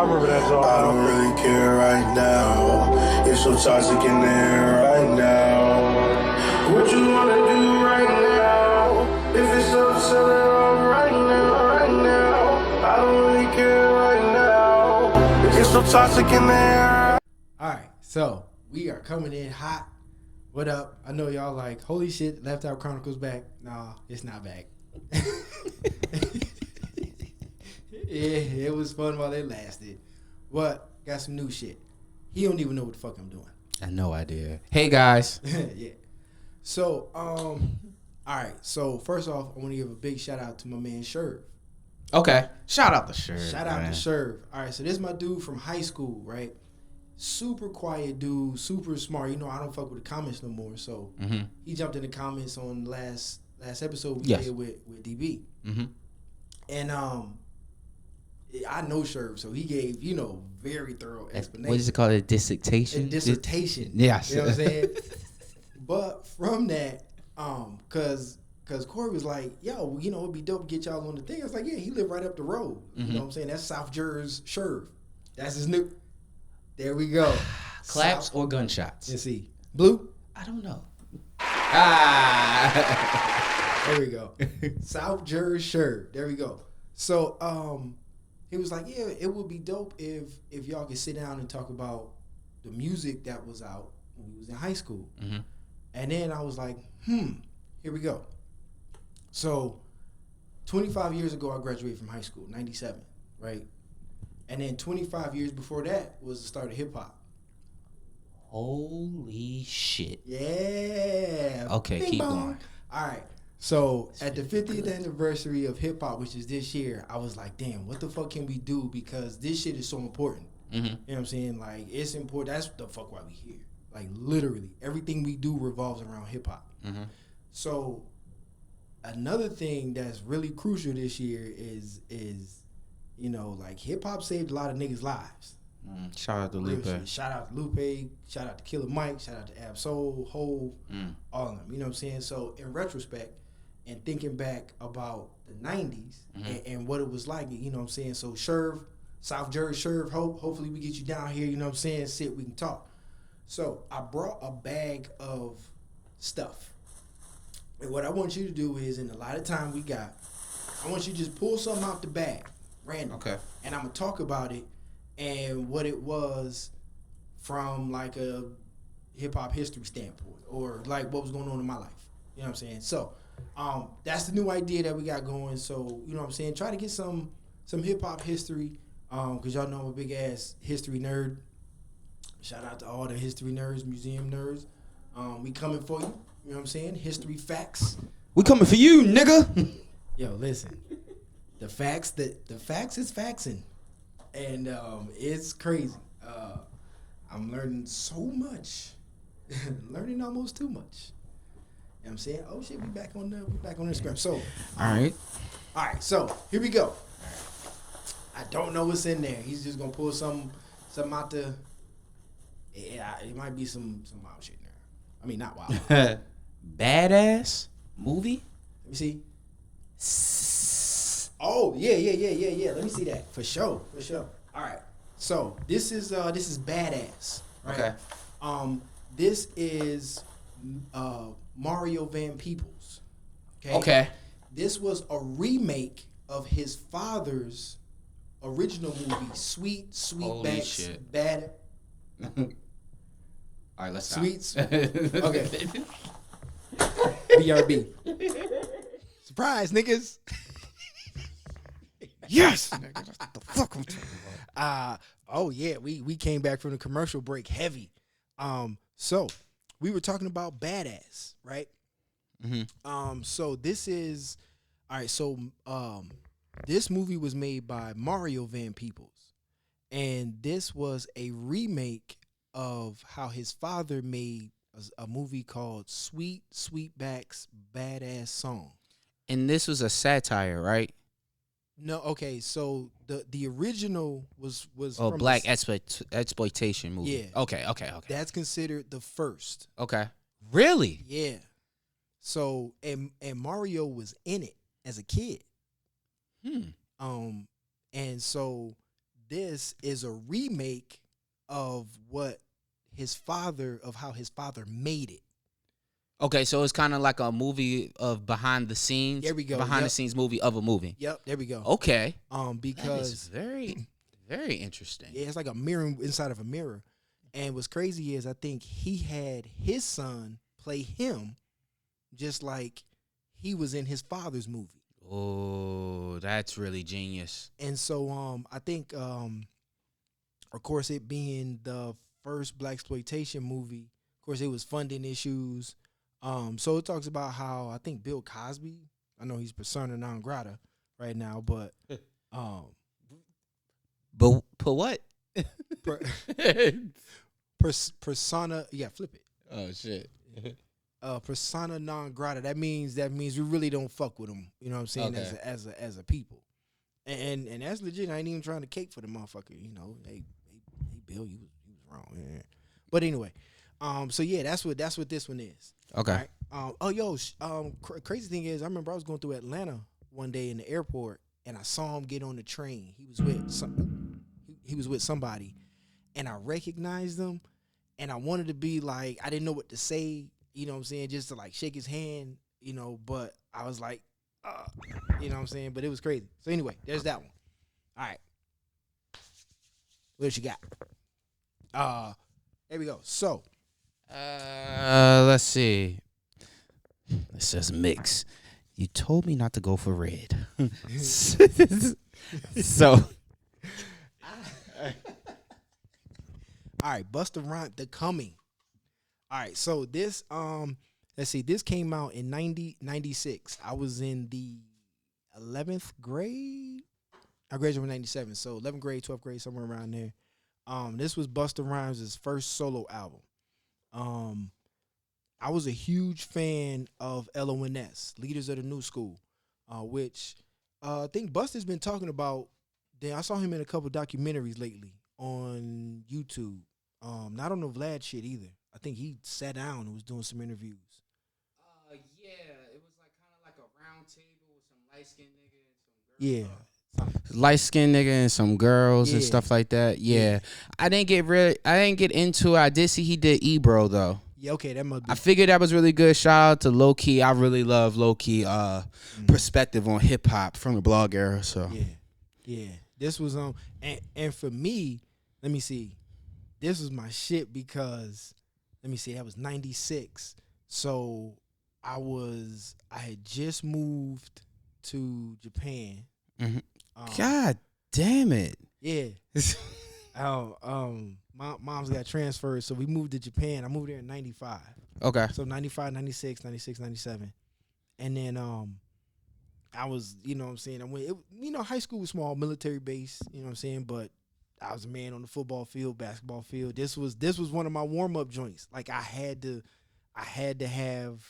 remember that song. I don't really care right now. It's so toxic in there right now. What you wanna do right now? If it's up, sell it all right now, right now. I don't really care right now. It's so toxic in there. Alright, so we are coming in hot. What up? I know y'all like, holy shit, Left Out Chronicles back. Nah, it's not back. Yeah, it was fun while it lasted. But got some new shit. He don't even know what the fuck I'm doing. I have no idea. Hey guys. Yeah. So, alright. So first off, I want to give a big shout out to my man Sherv. Okay. Shout out to Sherv. Shout out to Sherv. Alright, so this is my dude from high school, right? Super quiet dude, super smart. You know, I don't fuck with the comments no more. So he jumped in the comments on the last episode we did with DB. And I know Sherv, so he gave, very thorough explanation. What is it called? A dissertation? A dissertation. Yes. You know what I'm saying? But from that, cause Corey was like, yo, it'd be dope to get y'all on the thing. I was like, yeah, he lived right up the road. You know what I'm saying? That's South Jersey Sherv. That's his new. There we go. Claps or gunshots? Let's see. Blue? I don't know. There we go. South Jersey Sherv. There we go. So, he was like, yeah, it would be dope if y'all could sit down and talk about the music that was out when we was in high school. And then I was like, here we go. So 25 years ago, I graduated from high school, 97, right? And then 25 years before that was the start of hip hop. Holy shit. Yeah. Okay, Bing keep bong. going. All right. So at the 50th anniversary of hip hop, which is this year, I was like, damn, what the fuck can we do? Because this shit is so important. You know what I'm saying? Like, it's important. That's the fuck why we here. Like, literally, everything we do revolves around hip hop. So another thing that's really crucial this year is like hip hop saved a lot of niggas' lives. Shout out to Lupe. Shout out to Lupe. Shout out to Killer Mike. Shout out to Ab Soul, Hove, all of them. You know what I'm saying? So in retrospect, and thinking back about the 90s and what it was like, you know what I'm saying? So Sherv, South Jersey Sherv, hopefully we get you down here, you know what I'm saying? Sit, we can talk. So I brought a bag of stuff. And what I want you to do is, in a lot of time we got, I want you to just pull something out the bag, random. Okay. And I'm going to talk about it and what it was from like a hip-hop history standpoint, or like what was going on in my life. You know what I'm saying? So that's the new idea that we got going. So, you know what I'm saying? Try to get some hip-hop history, because y'all know I'm a big-ass history nerd. Shout out to all the history nerds, museum nerds. We coming for you. You know what I'm saying? History facts. We coming for you, nigga. Yo, listen. The facts is faxing. And it's crazy. I'm learning so much. Learning almost too much. You know what I'm saying? Oh shit, we back on Instagram. So All right, so here we go. I don't know what's in there. He's just gonna pull some out the. Yeah, it might be some wild shit in there. I mean, not wild. Badass movie? Let me see. Oh, yeah. Let me see that. For sure. All right. So this is Badass. Right? Okay. This is Mario Van Peebles. Okay. This was a remake of his father's original movie, Sweet Holy Backs, shit. Bad. All right, let's Sweets. Okay. BRB. Surprise, niggas. Yes. What the fuck I'm talking about? Oh yeah, we came back from the commercial break heavy. So we were talking about Badass, right? So this is all right. So this movie was made by Mario Van Peebles, and this was a remake of how his father made a movie called Sweetback's Badass Song. And this was a satire, right? No, okay. So the original was from black exploitation movie. Yeah. Okay. That's considered the first. Okay. Really? Yeah. So and Mario was in it as a kid. And so this is a remake of how his father made it. Okay, so it's kind of like a movie of behind the scenes. There we go. Behind the scenes movie of a movie. Yep, there we go. Okay. Because that is very, very interesting. yeah, it's like a mirror inside of a mirror. And what's crazy is I think he had his son play him just like he was in his father's movie. Oh, that's really genius. And so I think of course it being the first blaxploitation movie, of course it was funding issues. So it talks about how I think Bill Cosby, I know he's persona non grata right now, but what? Persona, yeah, flip it. Oh shit. Persona non grata. That means we really don't fuck with them. You know what I'm saying? Okay. As a people, and that's legit. I ain't even trying to cape for the motherfucker. You know, hey Bill, you was wrong. Yeah. But anyway, so yeah, that's what this one is. Okay. Right? Crazy thing is, I remember I was going through Atlanta one day in the airport, and I saw him get on the train. He was with somebody, and I recognized him, and I wanted to be like, I didn't know what to say. You know what I'm saying? Just to like shake his hand, you know, but I was like, you know what I'm saying? But it was crazy. So anyway, there's that one. All right. What else you got? There we go. So. Let's see. It says mix. You told me not to go for red. So. All right, Busta Rhymes, The Coming. All right, so this let's see, this came out in 96. I was in the 11th grade. I graduated in 97, so 11th grade, 12th grade, somewhere around there. This was Busta Rhymes' first solo album. I was a huge fan of LONS, Leaders of the New School, which I think Busta's been talking about. I saw him in a couple documentaries lately on YouTube. Not on the Vlad shit either. I think he sat down and was doing some interviews. Yeah, it was like kind of like a round table with some light skinned nigga and some girls. Yeah, light skinned nigga and some girls and Yeah. stuff like that. Yeah. I didn't get into it. I did see he did Ebro though. yeah, okay, that must be. I figured that was really good. Shout out to Low Key. I really love Low Key perspective on hip hop from the blog era. So Yeah. This was and for me, let me see. This was my shit because that was 96. So I had just moved to Japan. Mhm. God damn it. Yeah. Mom's got transferred, so we moved to Japan. I moved there in 95. Okay. So 95, 96, 96, 97. And then I was, you know what I'm saying, I went, high school was small, military base, you know what I'm saying, but I was a man on the football field, basketball field. This was one of my warm-up joints. Like I had to have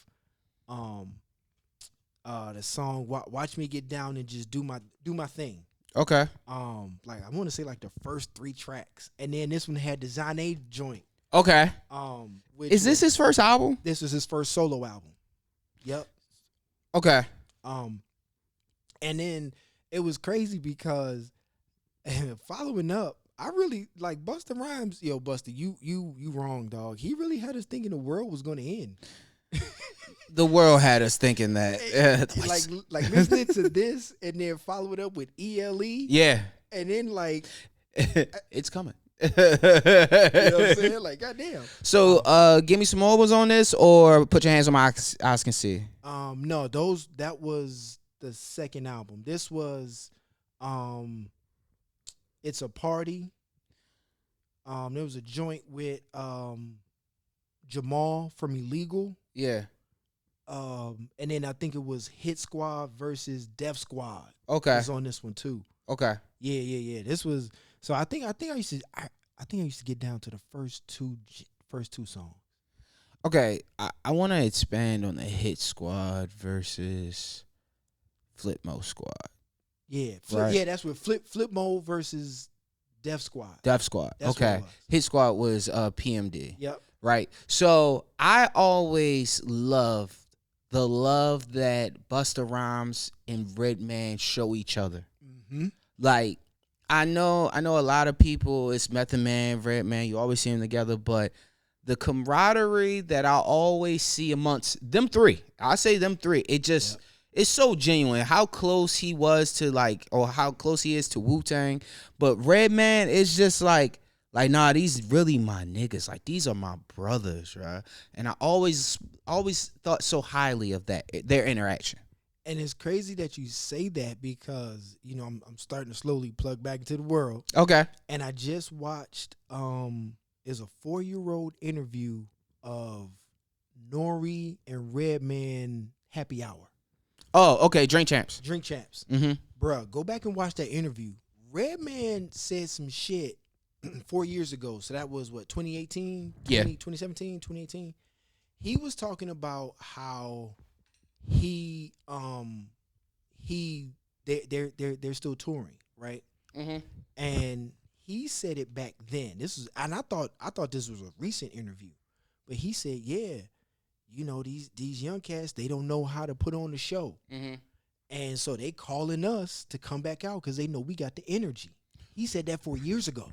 the song Watch Me Get Down and just do my thing. Okay. Like I want to say like the first 3 tracks. And then this one had the Zane joint. Okay. Which Is this his first album? This was his first solo album. Yep. Okay. And then it was crazy because following up, I really like Busta Rhymes. Yo, Busta, you wrong, dog. He really had us thinking the world was going to end. The world had us thinking that. like listening to this and then follow it up with ELE. Yeah. And then like It's coming. you know what I'm saying? Like goddamn. So give me some more was on this or put your hands on my eyes can see. No, that was the second album. This was It's a Party. There was a joint with Jamal from Illegal. Yeah. And then I think it was Hit Squad versus Def Squad. Okay. Was on this one too. Okay. Yeah. This was so I think I used to get down to the first two songs. Okay. I want to expand on the Hit Squad versus Flip Mode Squad. Yeah, Right. that's with Flip Mode versus Def Squad. Def Squad. That's what Okay. it was. Hit Squad was PMD. Yep. Right. So I always loved the love that Busta Rhymes and Redman show each other. Mm-hmm. Like I know a lot of people, it's Method Man, Redman, you always see them together, but the camaraderie that I always see amongst them three, I say them three, it just it's so genuine. How close he was to like, or how close he is to Wu-Tang. But Redman is just like nah, these really my niggas. Like these are my brothers, right? And I always thought so highly of that, their interaction. And it's crazy that you say that because, you know, I'm starting to slowly plug back into the world. Okay. And I just watched is a 4-year-old interview of Nori and Redman Happy Hour. Oh, okay. Drink Champs. Drink Champs. Mm-hmm. Bruh, go back and watch that interview. Redman said some shit 4 years ago. So that was what, 2018? Yeah. 2017, 2018. He was talking about how they're still touring, right? Mm-hmm. And he said it back then. And I thought this was a recent interview, but he said, yeah, you know, these young cats, they don't know how to put on the show, and so they calling us to come back out because they know we got the energy. He said that 4 years ago,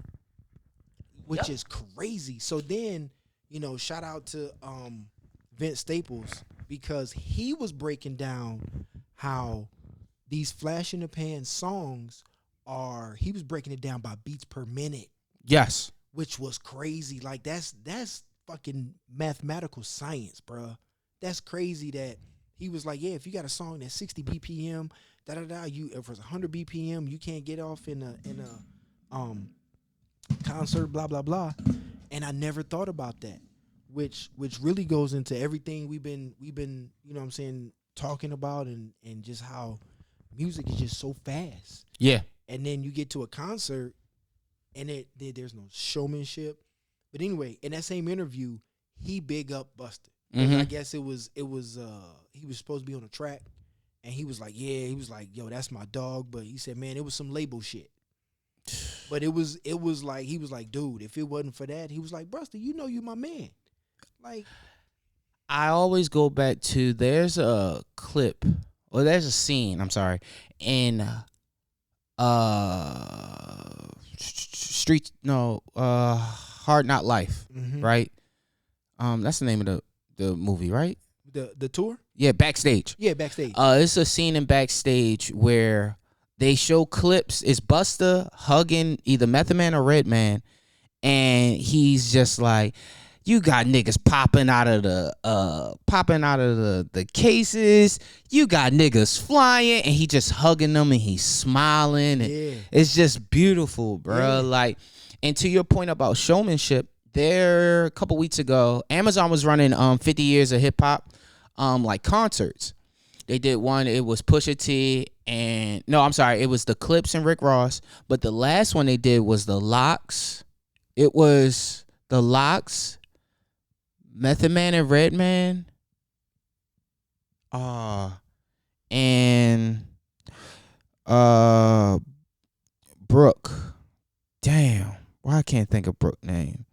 which is crazy. So then, you know, shout out to Vince Staples, because he was breaking down how these flash in the pan songs he was breaking it down by beats per minute. Yes. Which was crazy. Like that's fucking mathematical science, bruh. That's crazy that he was like, yeah, if you got a song that's 60 BPM, if it's 100 BPM, you can't get off in a concert, blah blah blah. And I never thought about that. Which really goes into everything we've been, you know what I'm saying, talking about, and just how music is just so fast. Yeah. And then you get to a concert and there's no showmanship. But anyway, in that same interview, he big up Busta. Mm-hmm. I guess it was he was supposed to be on a track, and he was like, yo, that's my dog. But he said, man, it was some label shit. But it was like, he was like, dude, if it wasn't for that, he was like, Busta, you know you my man. Like, I always go back to, there's a clip, or there's a scene, I'm sorry, in Hard Not Life, right? That's the name of the movie, right? The tour? Yeah, Backstage. Yeah, Backstage. It's a scene in Backstage where they show clips. It's Busta hugging either Method Man or Redman, and he's just like, you got niggas popping out of the cases. You got niggas flying, and he just hugging them, and he's smiling. And it's just beautiful, bro. Yeah. Like, and to your point about showmanship, there a couple weeks ago, Amazon was running 50 years of hip hop, like concerts. They did one. It was Pusha T and it was the Clips and Rick Ross. But the last one they did was the Lox. It was the Lox, Method Man and Redman, and Brooke. Damn, why I can't think of Brooke name?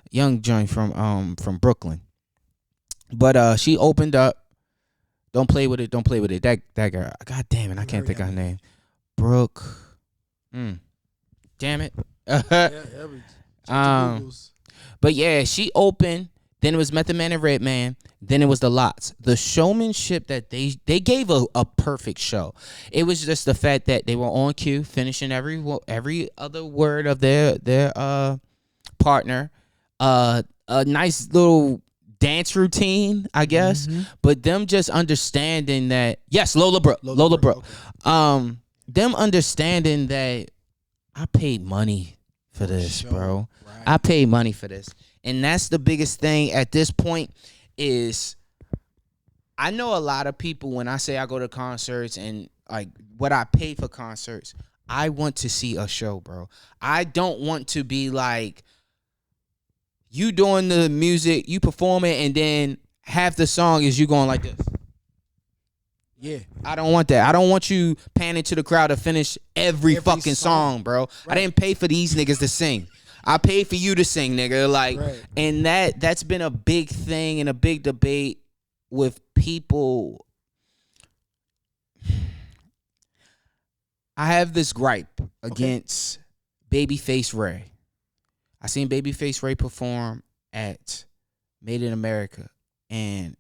Young joint from Brooklyn. But she opened up. Don't play with it. That girl. God damn it, I can't think of her name. Brooke. Damn it. But yeah, she opened. Then it was Method Man and Redman. Then it was the Lots. The showmanship that they gave a perfect show. It was just the fact that they were on cue, finishing every other word of their partner. A nice little dance routine, I guess. But them just understanding that, yes, Lola Brooke. Okay. Them understanding that I paid money for this, bro. Right. I paid money for this. And that's the biggest thing at this point is, I know a lot of people, when I say I go to concerts and like what I pay for concerts, I want to see a show, bro. I don't want to be like, you doing the music, you perform it, and then half the song is you going like this. Yeah. I don't want that. I don't want you panning to the crowd to finish every fucking song, bro. Right. I didn't pay for these niggas to sing. I paid for you to sing, nigga. Like, right. And that's been a big thing and a big debate with people. I have this gripe against Babyface Ray. I seen Babyface Ray perform at Made in America, and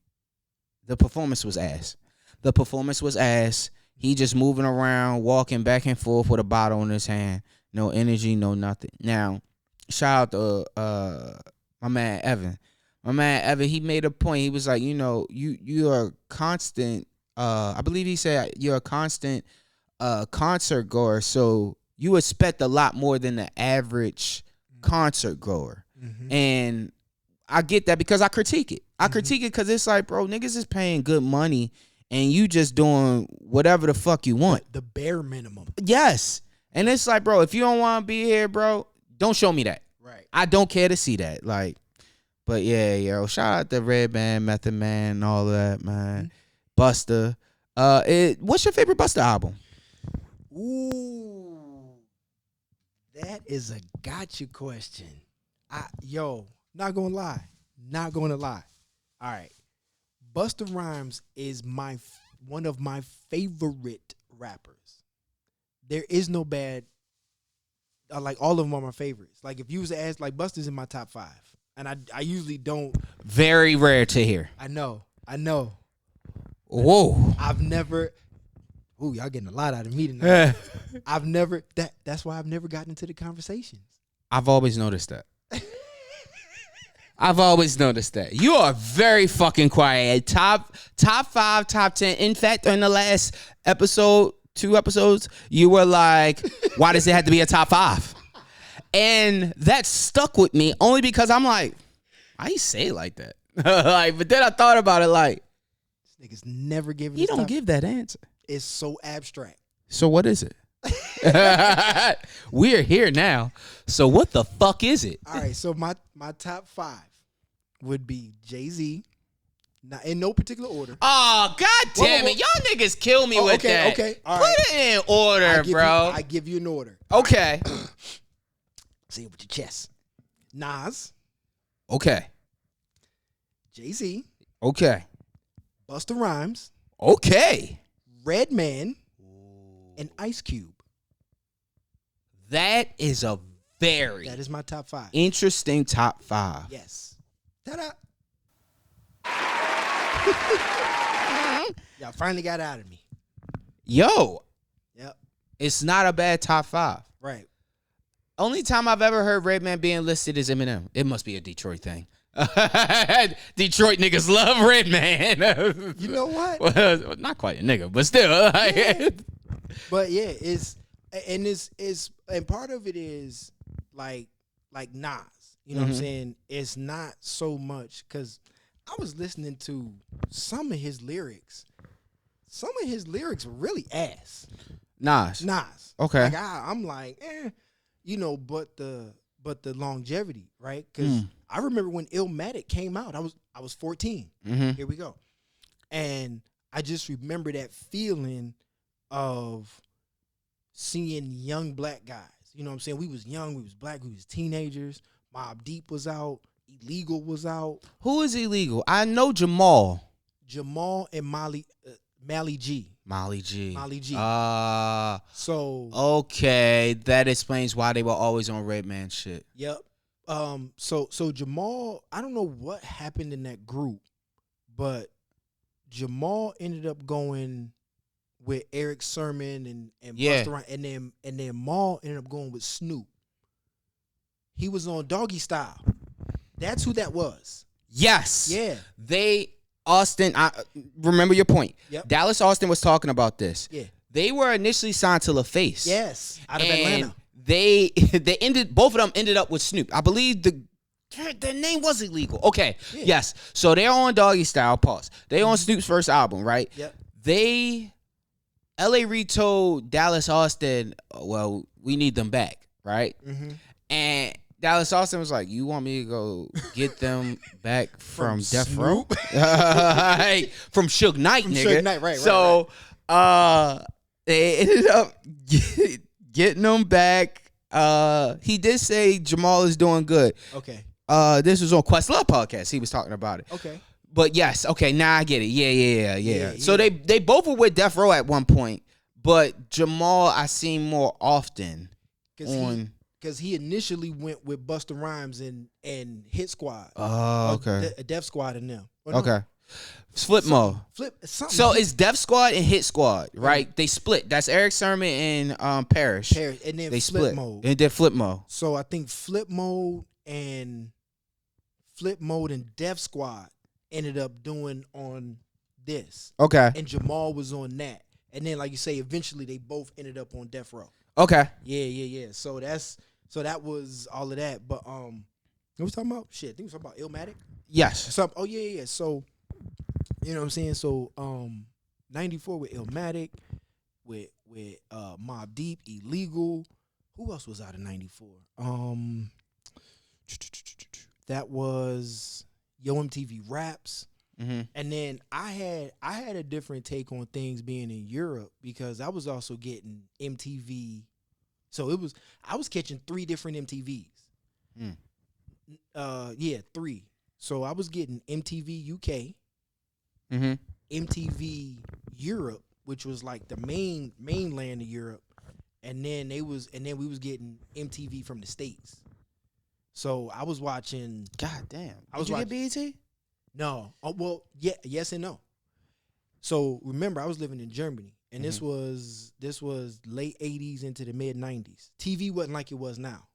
the performance was ass. The performance was ass. He just moving around, walking back and forth with a bottle in his hand. No energy, no nothing. Now, shout out to my man Evan. My man Evan, he made a point. He was like, you are a constant. I believe he said you're a constant concert goer, so you expect a lot more than the average concert goer. Mm-hmm. And I get that because I critique it. I critique it because it's like, bro, niggas is paying good money and you just doing whatever the fuck you want. The bare minimum. Yes. And it's like, bro, if you don't want to be here, bro, don't show me that. Right. I don't care to see that. Like, but yeah, yo, shout out to Redman, Method Man, and all of that, man. Mm-hmm. Busta. What's your favorite Busta album? Ooh, that is a gotcha question. Not gonna lie. All right, Busta Rhymes is one of my favorite rappers. There is no bad. Like all of them are my favorites. Like if you was to ask, like Busta's in my top 5, and I usually don't. Very rare to hear. I know. Whoa. I've never. Ooh, y'all getting a lot out of me tonight. That's why I've never gotten into the conversations. I've always noticed that. You are very fucking quiet. Top 5, top 10. In fact, in the last episode, 2 episodes, you were like, why does it have to be a top 5? And that stuck with me only because I'm like, why you say it like that? But then I thought about it like, this nigga's never given. You don't give that answer. It's so abstract. So what is it? We're here now. So what the fuck is it? All right. So my top 5 would be Jay-Z. Not in no particular order. Oh, god damn it. Y'all niggas kill me with that. Okay. All Put right. it in order, bro. I give you an order. Okay. Say it with your chest. Nas. Okay. Jay-Z. Okay. Busta Rhymes. Okay. Redman. And Ice Cube. That is a very That is my top 5. interesting top 5. Yes. Ta-da. Y'all finally got out of me. Yo. Yep. It's not a bad top 5. Right. Only time I've ever heard Redman being listed is Eminem. It must be a Detroit thing. Detroit niggas love Redman. You know what? Well, not quite a nigga, but still. Yeah. But yeah, and part of it is like Nas. You know what I'm saying? It's not so much because I was listening to some of his lyrics. Some of his lyrics are really ass. Nas. Okay. Like I'm like, but the longevity, right? Because I remember when Illmatic came out, I was 14. Mm-hmm. Here we go. And I just remember that feeling of seeing young black guys. You know what I'm saying? We was young, we was black, we was teenagers. Mobb Deep was out. Illegal was out. Who is Illegal? I know Jamal And Mally G. Molly G. So okay, that explains why they were always on Redman shit. Yep. So Jamal, I don't know what happened in that group, but Jamal ended up going with Eric Sermon and Busta Rhymes, and then Maul ended up going with Snoop. He was on Doggy Style. That's who that was. Yes. Yeah. Austin, I remember your point. Yep. Dallas Austin was talking about this. Yeah. They were initially signed to LaFace. Yes. Out of Atlanta. They both of them ended up with Snoop. I believe their name was Illegal. Okay. Yeah. Yes. So they're on Doggy Style. Pause. They on Snoop's first album, right? Yep. L.A. Reid told Dallas Austin, well, we need them back, right? Mm-hmm. And Dallas Austin was like, you want me to go get them back from Death Row? From Suge Knight, nigga. Suge Knight, right. So they ended up getting them back. He did say Jamal is doing good. Okay. This was on Questlove podcast. He was talking about it. Okay. But yes, okay, now I get it. Yeah. So they both were with Death Row at one point, but Jamal I seen more often Because because he initially went with Busta Rhymes and Hit Squad. Oh, okay. Def Squad and them. Or no, Okay. Flip Mo. Flip something. So it's Def Squad and Hit Squad, right? They split. That's Eric Sermon and Parrish. Parrish, and then They Flip split. Mode. And then Flip Mo. So I think Flip Mode and Def Squad ended up doing on this. Okay. And Jamal was on that. And then, like you say, eventually they both ended up on Death Row. Okay. Yeah. So that was all of that. But what was talking about? Shit, I think we was talking about Illmatic. Yes. Yeah. So you know what I'm saying? So 94 with Illmatic, with Mobb Deep, Illegal. Who else was out of 94? That was Yo MTV Raps. Mm-hmm. And then I had a different take on things being in Europe because I was also getting MTV. So I was catching 3 different MTVs. Yeah, 3. So I was getting MTV UK, Mm-hmm. MTV Europe, which was like the mainland of Europe, and then we was getting MTV from the States. So I was watching. God damn. Did you get BET? No. Oh, well, yeah, yes and no. So remember, I was living in Germany, and this was late 80s into the mid 90s. TV wasn't like it was now.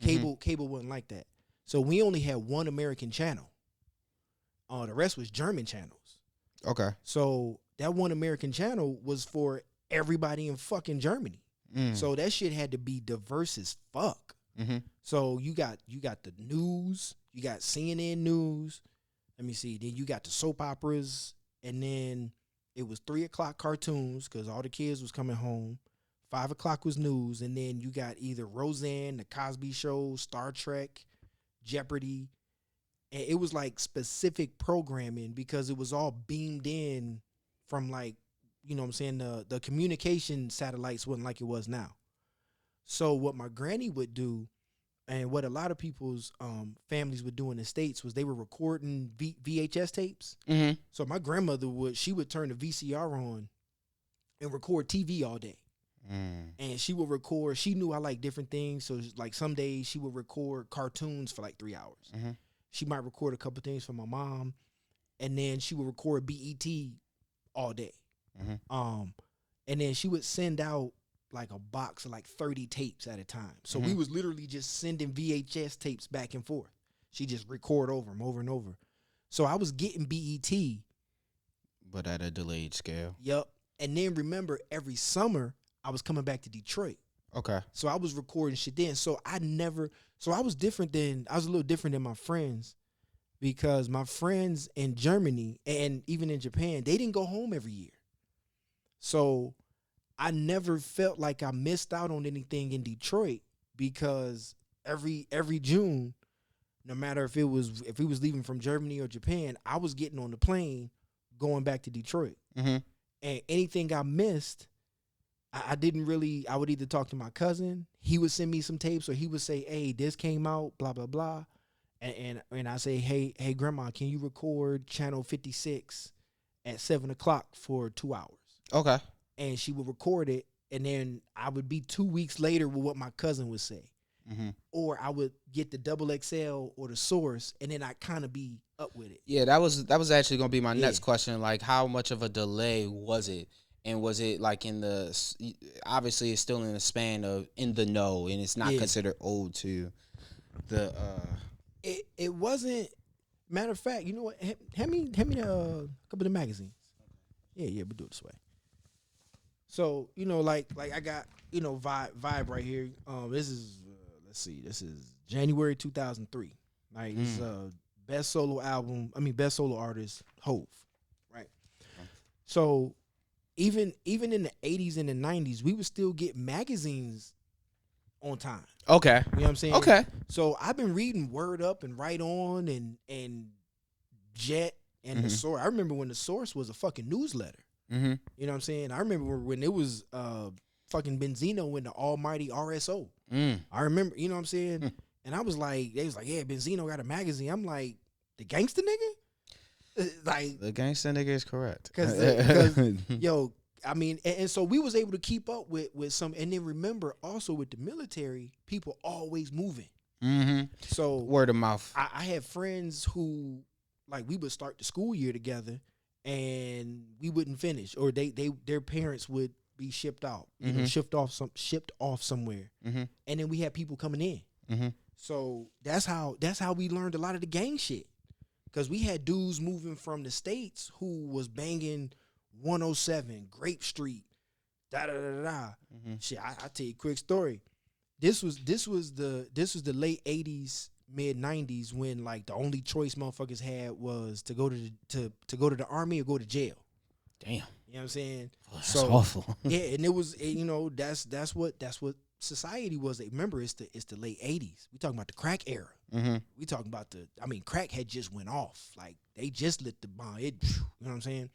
Cable wasn't like that. So we only had one American channel. The rest was German channels. Okay. So that one American channel was for everybody in fucking Germany. So that shit had to be diverse as fuck. Mm-hmm. So you got the news, you got CNN News. Let me see. Then you got the soap operas, and then it was 3:00 cartoons because all the kids was coming home. 5:00 was news, and then you got either Roseanne, The Cosby Show, Star Trek, Jeopardy, and it was like specific programming because it was all beamed in from like, you know what I'm saying, the communication satellites wasn't like it was now. So what my granny would do, and what a lot of people's families would do in the States, was they were recording VHS tapes. Mm-hmm. So my grandmother would turn the VCR on and record TV all day. And she would record, she knew I liked different things. So like some days she would record cartoons for like 3 hours. Mm-hmm. She might record a couple things for my mom. And then she would record BET all day. Mm-hmm. And then she would send out like a box of like 30 tapes at a time. So we was literally just sending VHS tapes back and forth. She just record over them over and over. So I was getting BET. But at a delayed scale. Yep. And then remember, every summer I was coming back to Detroit. Okay. So I was recording shit then. So I was a little different than my friends because my friends in Germany and even in Japan, they didn't go home every year. So I never felt like I missed out on anything in Detroit because every June, no matter if we was leaving from Germany or Japan, I was getting on the plane going back to Detroit. Mm-hmm. And anything I missed, I would either talk to my cousin, he would send me some tapes, or he would say, hey, this came out, blah, blah, blah. And I say, hey, grandma, can you record channel 56 at 7:00 for 2 hours? Okay. And she would record it, and then I would be 2 weeks later with what my cousin would say. Mm-hmm. Or I would get the XXL or the Source, and then I'd kind of be up with it. Yeah, that was actually going to be my next question. Like, how much of a delay was it? And was it like obviously it's still in the span of in the know, and it's not considered old to the. It wasn't. Matter of fact, you know what? Hand me a couple of the magazines. Yeah, we do it this way. So like I got Vibe right here. This is this is January 2003. Right, it's best solo album. Best solo artist Hove. Right. So even in the 80s and the 90s, we would still get magazines on time. Okay. You know what I'm saying? Okay. So I've been reading Word Up and Right On and Jet and The Source. I remember when The Source was a fucking newsletter. Mm-hmm. You know what I'm saying? I remember when it was fucking Benzino in the almighty RSO. I remember, you know what I'm saying? And I was like, they was like, yeah, Benzino got a magazine. I'm like, the gangster nigga? Like the gangster nigga is correct. Because yo, I mean, and so we was able to keep up with some, and then remember also with the military, people always moving. Mm-hmm. So Word of mouth. I had friends who, like, we would start the school year together, and we wouldn't finish, or their parents would be shipped out, you know, shipped off somewhere, and then we had people coming in. So that's how we learned a lot of the gang shit, because we had dudes moving from the States who was banging 107 Grape Street, Shit, I tell you a quick story. This was the late 80s, mid 90s, when like the only choice motherfuckers had was to go to the army or go to jail. Damn. You know what I'm saying? That's awful. Yeah, and it was, you know, that's what society was. Remember, it's the late 80s. We talking about the crack era. We talking about crack had just went off. Like, they just lit the bomb. You know what I'm saying?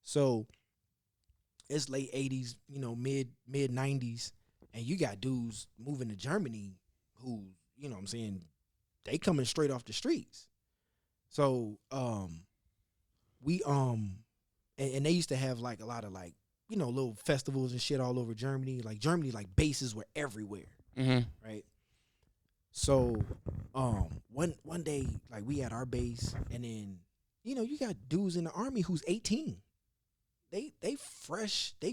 So it's late 80s, you know, mid 90s, and you got dudes moving to Germany who, you know what I'm saying, they coming straight off the streets. So we and they used to have like a lot of, like, you know, little festivals and shit all over Germany. Like, Germany, like, bases were everywhere. Right? So one day, like, we had our base, and then, you know, you got dudes in the army who's 18. They fresh out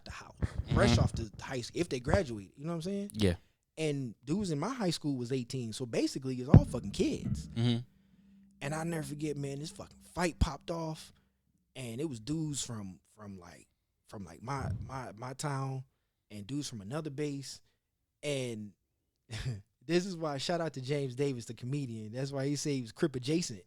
the house, fresh off the high school, if they graduated. You know what I'm saying? Yeah. And dudes in my high school was 18, so basically it's all fucking kids. And I'll never forget, man, this fucking fight popped off, and it was dudes from my town, and dudes from another base, and this is why, shout out to James Davis, the comedian. That's why he said he was Crip adjacent.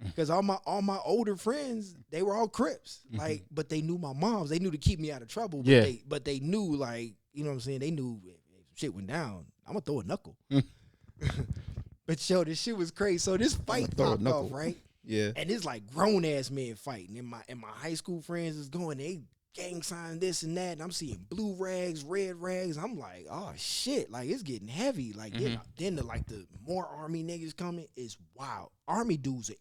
Because all my older friends, they were all Crips, like, but they knew my moms. They knew to keep me out of trouble. But but they knew, like, you know what I'm saying. They knew if shit went down, I'm gonna throw a knuckle. But yo, this shit was crazy. So this fight popped off, right? Yeah. And it's like grown ass men fighting. And my high school friends is going, they gang sign this and that, and I'm seeing blue rags, red rags. I'm like, oh shit, like, it's getting heavy. Like, then the more army niggas coming is wild. Army dudes are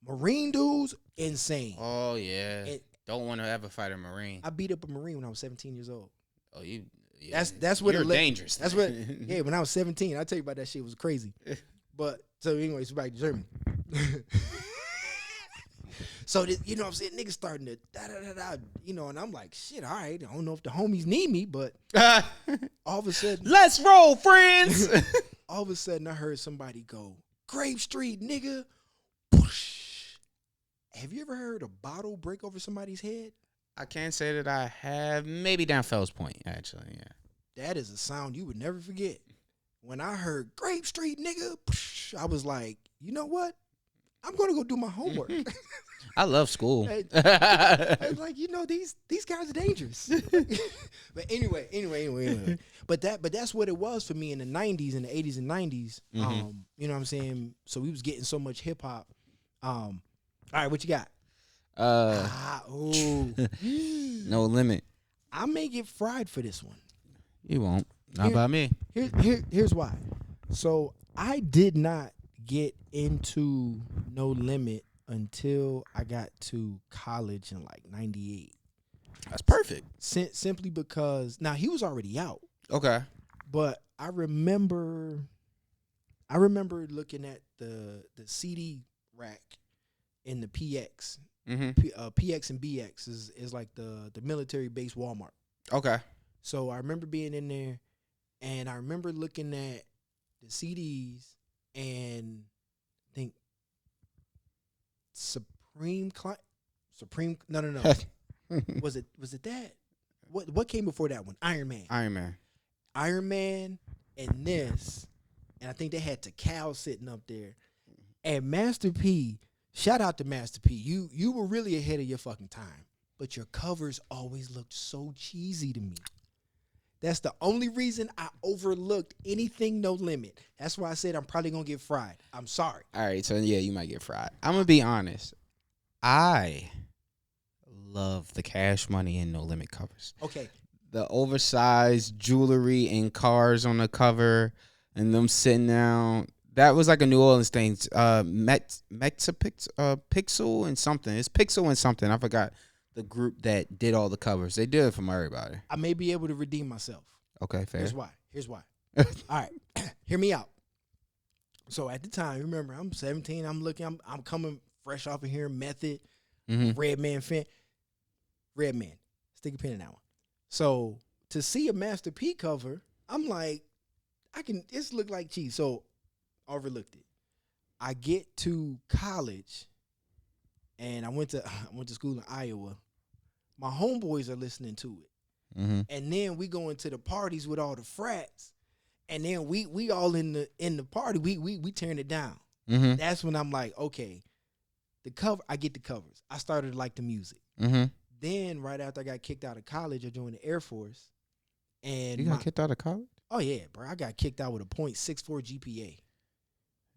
Marine dudes, insane. Oh yeah. Don't want to ever fight a Marine. I beat up a Marine when I was 17 years old. Oh, you. Yeah. That's what you're dangerous. That's what. Yeah, when I was 17, I tell you about that shit. It was crazy. But so anyways, back to Germany. So this, you know what I'm saying, niggas starting to you know, and I'm like, shit, all right, I don't know if the homies need me, but all of a sudden, let's roll, friends. All of a sudden, I heard somebody go, Grape Street, nigga. Have you ever heard a bottle break over somebody's head? I can't say that I have. Maybe down Fells Point, actually, yeah. That is a sound you would never forget. When I heard Grape Street, nigga, I was like, you know what? I'm going to go do my homework. I love school. I was like, you know, these guys are dangerous. But anyway. But that's what it was for me in the 90s, in the 80s and 90s. You know what I'm saying? So we was getting so much hip hop. All right, what you got? No Limit. I may get fried for this one. You won't. Not by me. Here's why. So I did not get into No Limit until I got to college in like 98. That's perfect. Simply because now he was already out. Okay. But I remember looking at the CD rack in the PX. PX and BX is like the military base Walmart. Okay. So I remember being in there, and I remember looking at the CDs, and I think Supreme. No. Was it that? What came before that one? Iron Man, and this, and I think they had Tikal sitting up there, and Master P. Shout out to Master P. You were really ahead of your fucking time, but your covers always looked so cheesy to me. That's the only reason I overlooked anything No Limit. That's why I said I'm probably gonna get fried. I'm sorry. All right, so yeah, you might get fried. I'm gonna be honest. I love the Cash Money and No Limit covers. Okay. The oversized jewelry and cars on the cover, and them sitting down. That was like a New Orleans thing. Pixel and something. It's Pixel and something. I forgot the group that did all the covers. They did it from everybody. I may be able to redeem myself. Okay, fair. Here's why. All right, hear me out. So at the time, remember, I'm 17. I'm coming fresh off of hearing Method, Redman fan. Redman, stick a pin in that one. So to see a Master P cover, I'm like, it's look like cheese. So overlooked it. I get to college, and I went to school in Iowa. My homeboys are listening to it, and then we go into the parties with all the frats, and then we all in the party. We tearing it down. That's when I'm like, okay, the cover. I get the covers. I started to like the music. Then right after I got kicked out of college, I joined the Air Force. And you got kicked out of college? Oh yeah, bro. I got kicked out with a .64 GPA.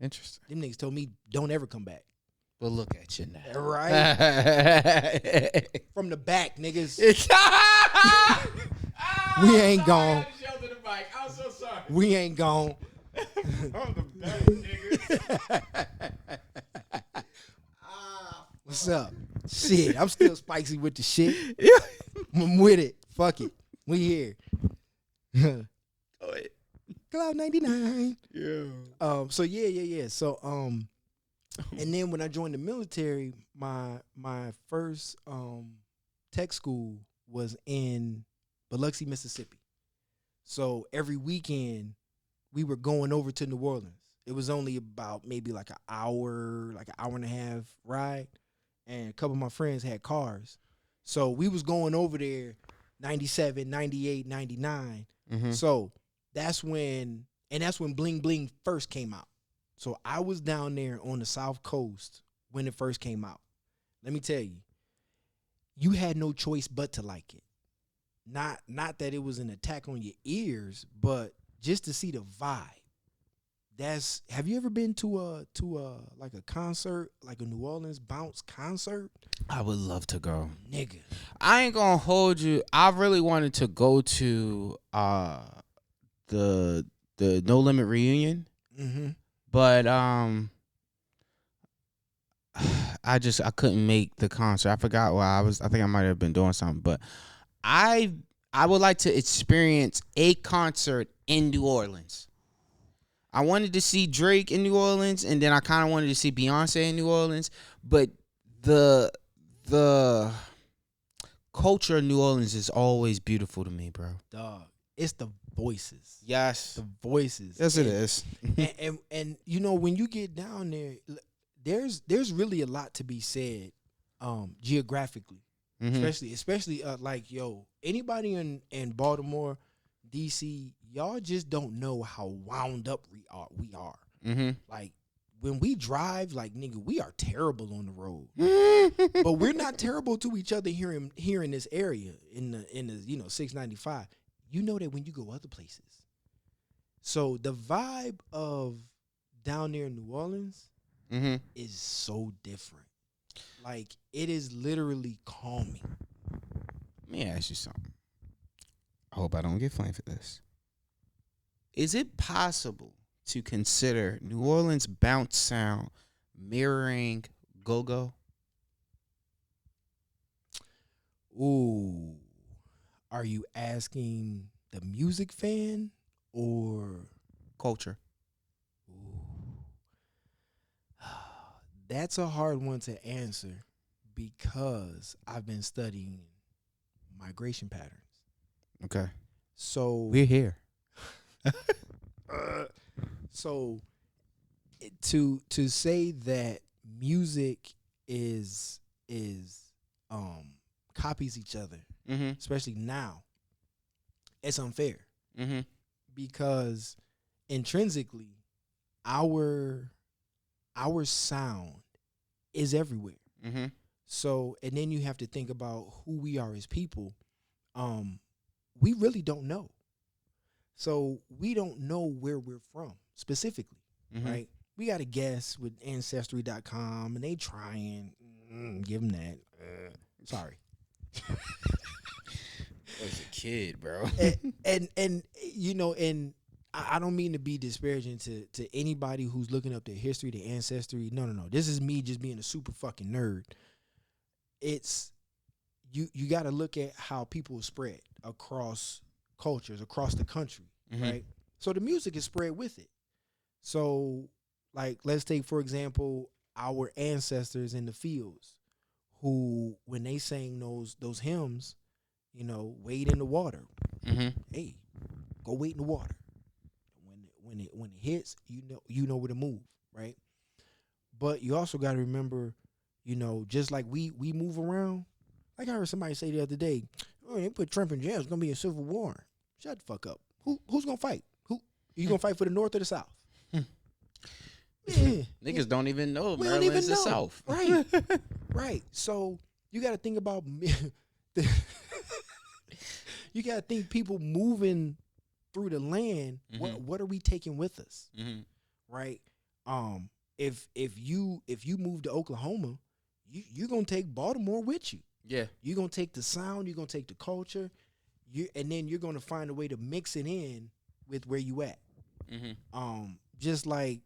Interesting. Them niggas told me don't ever come back. Well, look at you now. Right? From the back, niggas. We ain't gone. I'm so sorry. We ain't gone. From the back, niggas. What's up? Shit, I'm still spicy with the shit. I'm with it. Fuck it. We here. Go ahead. Cloud 99. Yeah. So yeah. So and then when I joined the military, my first tech school was in Biloxi, Mississippi. So every weekend we were going over to New Orleans. It was only about maybe like an hour and a half ride. And a couple of my friends had cars. So we was going over there 97, 98, 99. So that's when Bling Bling first came out. So I was down there on the South Coast when it first came out. Let me tell you, you had no choice but to like it. Not that it was an attack on your ears, but just to see the vibe. Have you ever been to like a concert, like a New Orleans bounce concert? I would love to go. Nigga. I ain't gonna hold you. I really wanted to go to the No Limit reunion. But I couldn't make the concert. I forgot where I was. I think I might have been doing something. But I would like to experience a concert in New Orleans. I wanted to see Drake in New Orleans, and then I kind of wanted to see Beyonce in New Orleans. But the culture of New Orleans is always beautiful to me, bro. Dog, it's the voices. Yes. The voices. Yes, it is. and you know, when you get down there, there's really a lot to be said geographically. Especially like, yo, anybody in Baltimore, DC, y'all just don't know how wound up we are. Like, when we drive, like, nigga, we are terrible on the road. But we're not terrible to each other here in this area, in the 695. You know that when you go other places. So the vibe of down there in New Orleans is so different. Like, it is literally calming. Let me ask you something. I hope I don't get flamed for this. Is it possible to consider New Orleans bounce sound mirroring go-go? Ooh. Are you asking the music fan or culture? Ooh. That's a hard one to answer because I've been studying migration patterns. Okay. So we're here. So to say that music is copies each other, especially now, it's unfair. Because intrinsically our sound is everywhere. So, and then you have to think about who we are as people. We really don't know. So we don't know where we're from specifically, right? We got to guess with Ancestry.com, and they trying. Give them that. Sorry. I was a kid, bro. and you know, and I don't mean to be disparaging to anybody who's looking up their history, their ancestry. No. This is me just being a super fucking nerd. you got to look at how people spread across cultures, across the country, right? So the music is spread with it. So, like, let's take, for example, our ancestors in the fields who, when they sang those hymns, you know, wade in the water. Hey, go wade in the water. When it hits, you know where to move, right? But you also got to remember, you know, just like we move around. Like I heard somebody say the other day, oh, they put Trump in jail. It's gonna be a civil war. Shut the fuck up. Who's gonna fight? Who you gonna fight for the North or the South? Yeah. Niggas don't even know We don't Maryland's even the know. South. Right. Right. So you got to think about. You got to think people moving through the land. What are we taking with us? Right. If you move to Oklahoma, you're gonna take Baltimore with you. Yeah. You're gonna take the sound. You're gonna take the culture. And then you're gonna find a way to mix it in with where you at. Just like,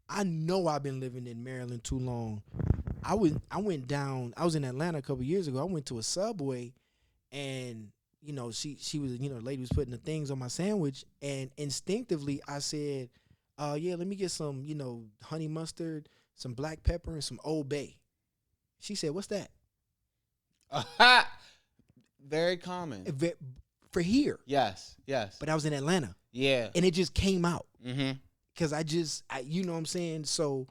I know I've been living in Maryland too long. I was in Atlanta a couple years ago. I went to a Subway, and you know, she was, you know, the lady was putting the things on my sandwich, and instinctively I said, yeah, let me get some, you know, honey mustard, some black pepper, and some Old Bay. She said, what's that? Very common. For here. Yes. But I was in Atlanta. Yeah. And it just came out. Because I you know what I'm saying? So,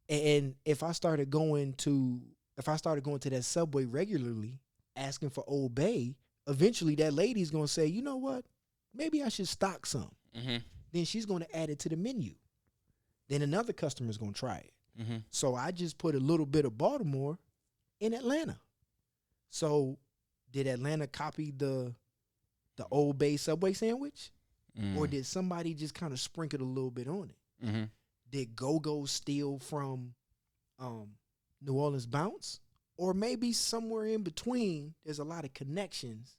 and if I started going to that Subway regularly, asking for Old Bay, eventually that lady's going to say, you know what? Maybe I should stock some. Then she's going to add it to the menu. Then another customer's going to try it. So I just put a little bit of Baltimore in Atlanta. So did Atlanta copy the Old Bay Subway sandwich? Or did somebody just kind of sprinkle a little bit on it? Did Go-Go steal from New Orleans Bounce? Or maybe somewhere in between, there's a lot of connections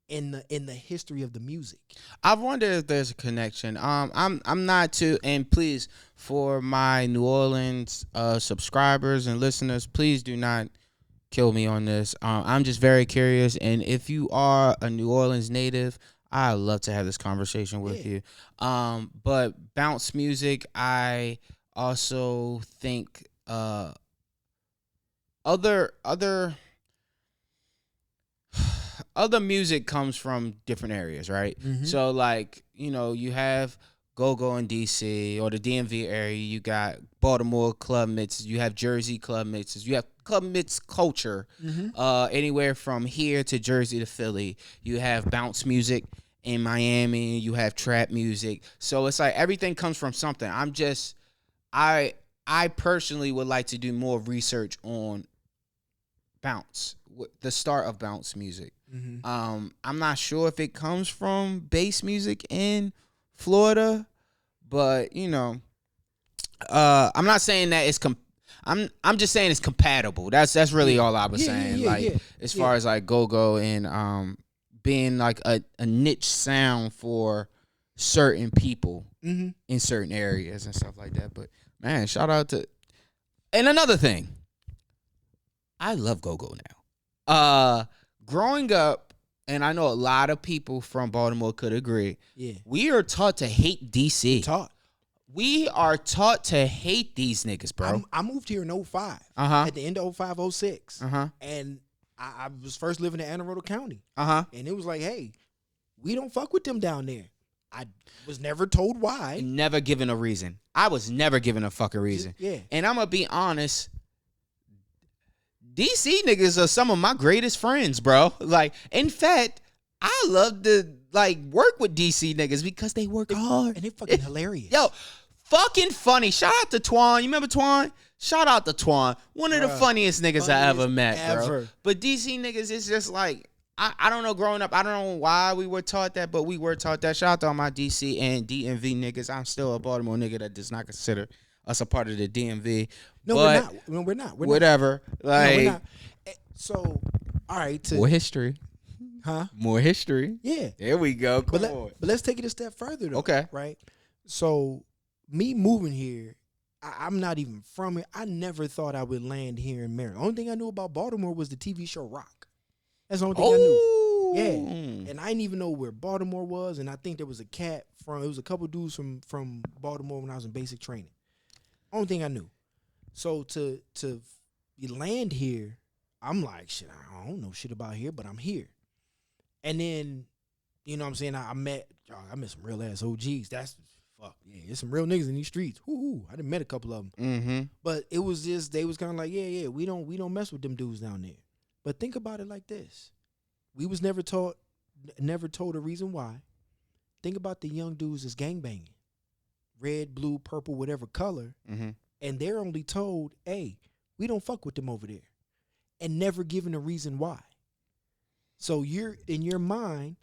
in the history of the music. I wonder if there's a connection. I'm not too, and please, for my New Orleans subscribers and listeners, please do not kill me on this. I'm just very curious, and if you are a New Orleans native, I'd love to have this conversation with you. But bounce music, I also think other music comes from different areas, right? So like, you know, you have Go-Go in DC or the DMV area, you got Baltimore club mixes, you have Jersey club mixes, you have club mix culture, anywhere from here to Jersey to Philly. You have bounce music in Miami, you have trap music. So it's like everything comes from something. I personally would like to do more research on bounce, the start of bounce music. I'm not sure if it comes from bass music in Florida, but you know, I'm not saying that it's I'm just saying it's compatible. That's really all I was saying. As far as like Go-Go and being like a niche sound for certain people in certain areas and stuff like that. But man, shout out to, and another thing, I love Go-Go now. Growing up, and I know a lot of people from Baltimore could agree. Yeah, we are taught to hate DC. We are taught to hate these niggas, bro. I moved here in 05. At the end of 05, 06. And I was first living in Anne Arundel County. And it was like, hey, we don't fuck with them down there. I was never told why. Never given a reason. I was never given a fucking reason. Yeah. And I'm going to be honest, DC niggas are some of my greatest friends, bro. Like, in fact, I love to like work with DC niggas because they work hard. And they fucking hilarious. Yo, fucking funny. Shout out to Twan. You remember Twan? Shout out to Twan. One of the funniest niggas I ever met, bro. But DC niggas, it's just like, I don't know, growing up, I don't know why we were taught that, but we were taught that. Shout out to all my DC and DMV niggas. I'm still a Baltimore nigga that does not consider us a part of the DMV. No, but we're not. Whatever. Like, no, we're not. So, all right. More history. Huh? More history. Yeah. There we go. But let's take it a step further, though. Okay. Right? So, me moving here, I'm not even from it. I never thought I would land here in Maryland. Only thing I knew about Baltimore was the TV show Rock. That's the only thing I knew. Yeah, and I didn't even know where Baltimore was. And I think there was a cat from. It was a couple dudes from Baltimore when I was in basic training. Only thing I knew. So to land here, I'm like, shit, I don't know shit about here, but I'm here. And then, you know what I'm saying, I met some real ass OGs. That's fuck yeah, there's some real niggas in these streets. Ooh, I done met a couple of them. Mm-hmm. But it was just, they was kind of like, yeah, we don't mess with them dudes down there. But think about it like this: we was never told a reason why. Think about the young dudes that's gangbanging, red, blue, purple, whatever color, and they're only told, hey, we don't fuck with them over there, and never given a reason why. So you're in your mind,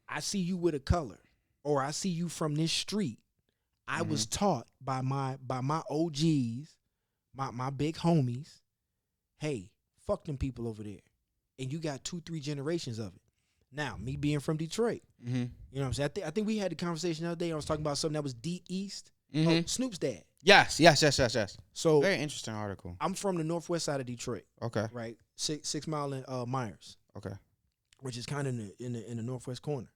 I see you with a color, or I see you from this street. I was taught by my OGs, my big homies, hey, fuck them people over there. And you got 2-3 generations of it. Now, me being from Detroit, you know what I'm saying? I think we had the conversation the other day. I was talking about something that was D East. Oh, Snoop's dad. Yes. So very interesting article. I'm from the northwest side of Detroit. Okay. Right? 6 Mile and Myers. Okay. Which is kind of in the northwest corner.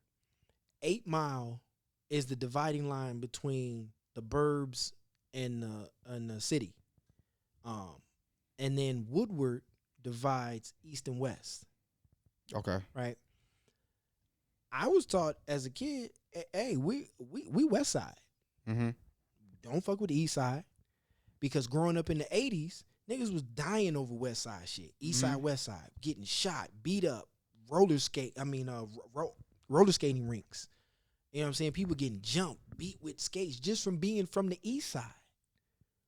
8 Mile is the dividing line between the burbs and the city. And then Woodward divides east and west. Okay. Right? I was taught as a kid, hey, we west side. Don't fuck with the east side. Because growing up in the 80s, niggas was dying over west side shit. East side, west side. Getting shot, beat up, roller skating rinks. You know what I'm saying? People getting jumped, beat with skates just from being from the east side.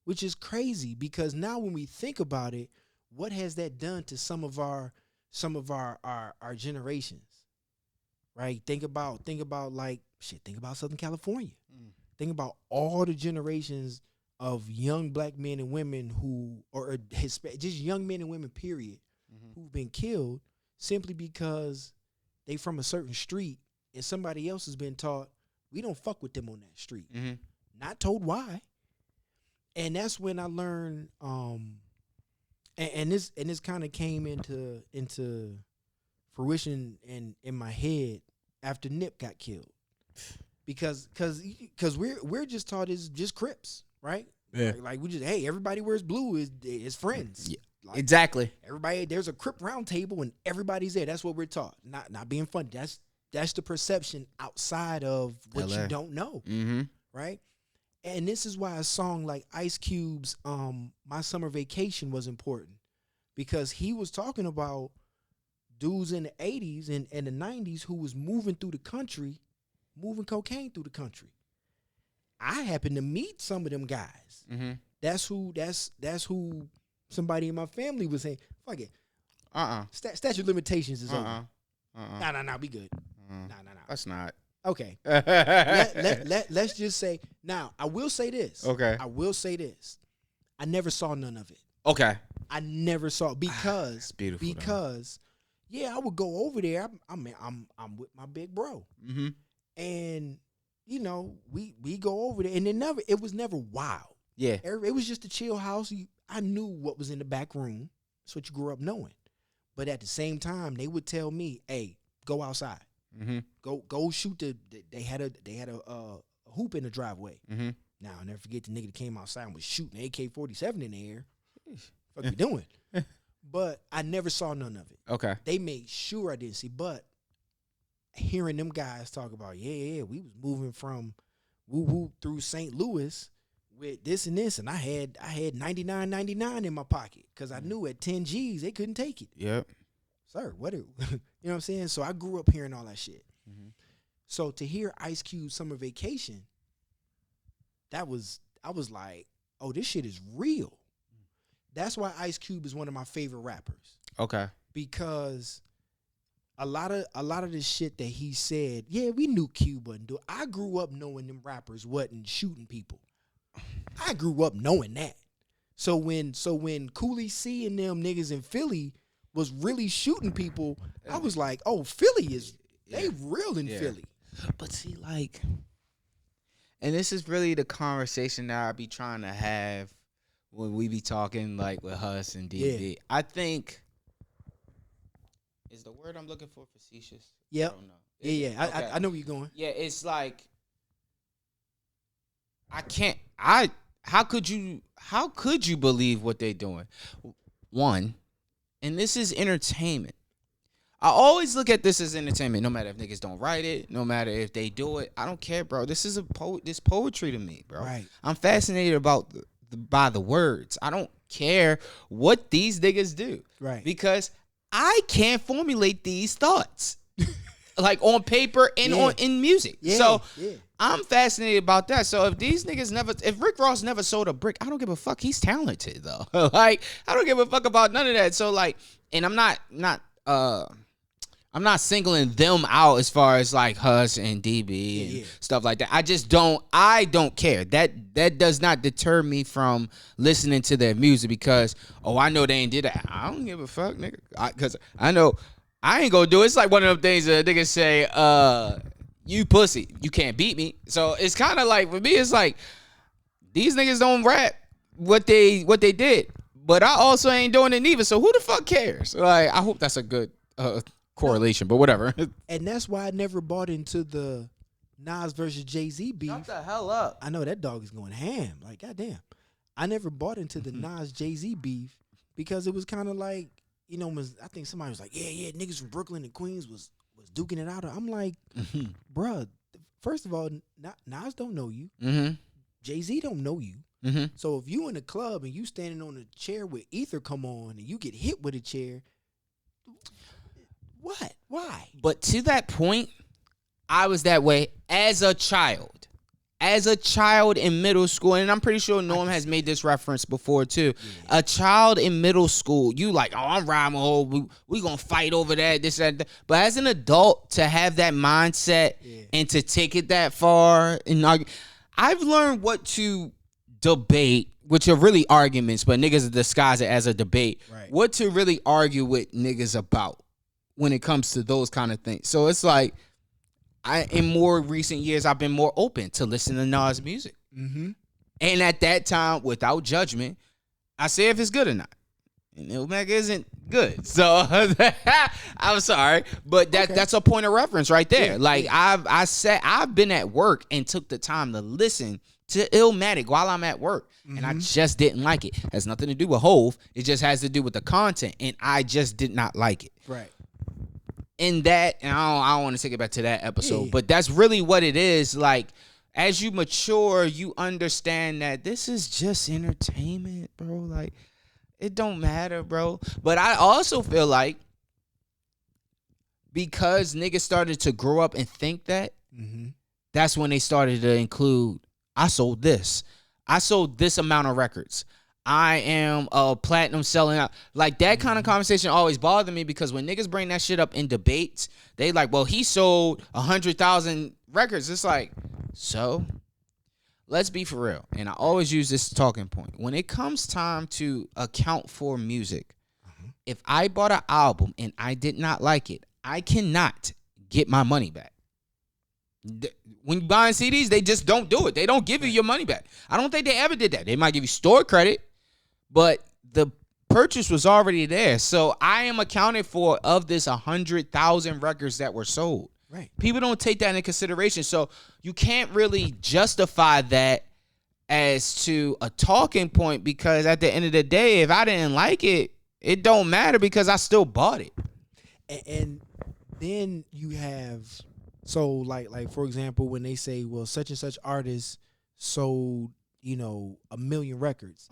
Which is crazy because now when we think about it, what has that done to some of our generations? Right? Think about like shit, think about Southern California. Think about all the generations of young black men and women just young men and women, period, who've been killed simply because they from a certain street and somebody else has been taught we don't fuck with them on that street. Not told why. And that's when I learned, and this kind of came into fruition in my head after Nip got killed, because we're just taught as just Crips, right? Yeah. Like we just, hey, everybody wears blue is friends. Yeah. Like, exactly. Everybody, there's a Crip round table and everybody's there. That's what we're taught. Not being funny. That's the perception outside of what you don't know, right? And this is why a song like Ice Cube's My Summer Vacation was important, because he was talking about dudes in the 80s and the 90s who was moving through the country, moving cocaine through the country. I happened to meet some of them guys. That's who somebody in my family was saying, fuck it. Statute of limitations is over. Nah, be good. Nah. That's not. Okay. Let's just say, now, I will say this. Okay. I will say this. I never saw none of it. Okay. I never saw, because That's beautiful. Because yeah, I would go over there. I'm with my big bro. And you know, we go over there, and it was never wild. Yeah. It was just a chill house. I knew what was in the back room. That's what you grew up knowing. But at the same time, they would tell me, hey, go outside. Go shoot they had a hoop in the driveway. Now I'll never forget the nigga that came outside and was shooting AK-47 in the air. What you doing? But I never saw none of it. Okay. They made sure I didn't see, but hearing them guys talk about, we was moving from woo through St. Louis with this and this, and I had $99.99 in my pocket because I knew at 10 G's they couldn't take it. Yep. Sir, what you know what I'm saying? So I grew up hearing all that shit. So to hear Ice Cube Summer Vacation, I was like, oh, this shit is real. That's why Ice Cube is one of my favorite rappers. Okay. Because a lot of the shit that he said, yeah, we knew Cube wouldn't do it. I grew up knowing them rappers wasn't shooting people. I grew up knowing that. So when Cooley C and them niggas in Philly was really shooting people, I was like, oh, Philly is they real in Philly. But see, like, And this is really the conversation that I be trying to have when we be talking like with Huss and DB. Yeah. I think is the word I'm looking for facetious? Yep. I don't know. Yeah. Okay. I know where you're going. Yeah, it's like how could you believe what they doing? One, and this is entertainment. I always look at this as entertainment, no matter if niggas don't write it, no matter if they do it. I don't care, bro. This is this poetry to me, bro. Right. I'm fascinated about by the words. I don't care what these niggas do. Right. Because I can't formulate these thoughts. Like on paper and in music. Yeah. So Yeah. I'm fascinated about that. So if Rick Ross never sold a brick, I don't give a fuck. He's talented though. Like I don't give a fuck about none of that. So like, and I'm not singling them out as far as like Huss and DB and stuff like that. I don't care. That does not deter me from listening to their music because, I know they ain't did that. I don't give a fuck, nigga. Because I know I ain't gonna do it. It's like one of them things that niggas say, you pussy, you can't beat me. So it's kind of like, for me, it's like, these niggas don't rap what they did. But I also ain't doing it neither. So who the fuck cares? Like, I hope that's a good correlation, but whatever. And that's why I never bought into the Nas versus Jay-Z beef. Shut the hell up. I know that dog is going ham. Like, goddamn. I never bought into the Nas Jay-Z beef because it was kind of like, I think somebody was like, yeah, niggas from Brooklyn and Queens was duking it out. I'm like, bruh, first of all, Nas don't know you. Mm-hmm. Jay-Z don't know you. Mm-hmm. So if you in a club and you standing on a chair with Ether come on and you get hit with a chair, what? Why? But to that point, I was that way as a child. As a child in middle school, and I'm pretty sure Norm has made this reference before too. Yeah. A child in middle school, you like, I'm riding, we gonna fight over that, this, that. But as an adult, to have that mindset and to take it that far, and I've learned what to debate, which are really arguments, but niggas disguise it as a debate. Right. What to really argue with niggas about when it comes to those kind of things. So it's like, in more recent years, I've been more open to listening to Nas music. Mm-hmm. And at that time, without judgment, I say if it's good or not. And Illmatic isn't good. So I'm sorry. But that's a point of reference right there. I've been at work and took the time to listen to Illmatic while I'm at work. Mm-hmm. And I just didn't like it. It has nothing to do with Hove. It just has to do with the content. And I just did not like it. Right. In that, and I don't want to take it back to that episode, but that's really what it is. Like, as you mature, you understand that this is just entertainment, bro. Like, it don't matter, bro. But I also feel like because niggas started to grow up and think that, that's when they started to include, I sold this amount of records. I am a platinum selling out. Like, that kind of conversation always bothered me because when niggas bring that shit up in debates, they like, well, he sold 100,000 records. It's like, so let's be for real. And I always use this talking point. When it comes time to account for music, if I bought an album and I did not like it, I cannot get my money back. When you buying CDs, they just don't do it. They don't give you your money back. I don't think they ever did that. They might give you store credit, but the purchase was already there. So I am accounted for of this 100,000 records that were sold. Right. People don't take that into consideration. So you can't really justify that as to a talking point because at the end of the day, if I didn't like it, it don't matter because I still bought it. And then you have, so like for example, when they say, well, such and such artist sold, 1 million records,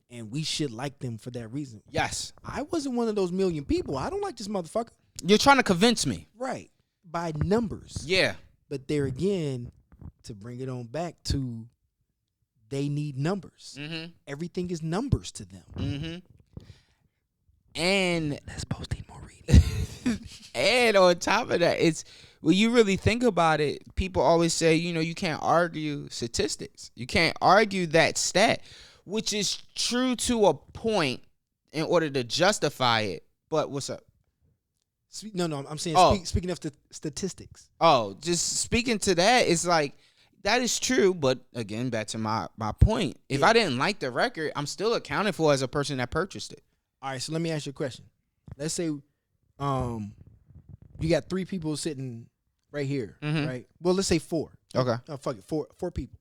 and we should like them for that reason. Yes. I wasn't one of those million people. I don't like this motherfucker. You're trying to convince me. Right. By numbers. Yeah. But there again, to bring it on back to, they need numbers. Mm-hmm. Everything is numbers to them. Mm-hmm. And that's supposed to need more reading. And on top of that, it's when you really think about it, people always say, you can't argue statistics. You can't argue that stat, which is true to a point in order to justify it. But what's up? No, I'm saying speaking of statistics. Oh, just speaking to that, it's like That is true, but again, back to my point. If I didn't like the record, I'm still accounted for as a person that purchased it. All right, so let me ask you a question. Let's say you got 3 people sitting right here, right? Well, let's say 4. Okay. Oh, fuck it, 4 people.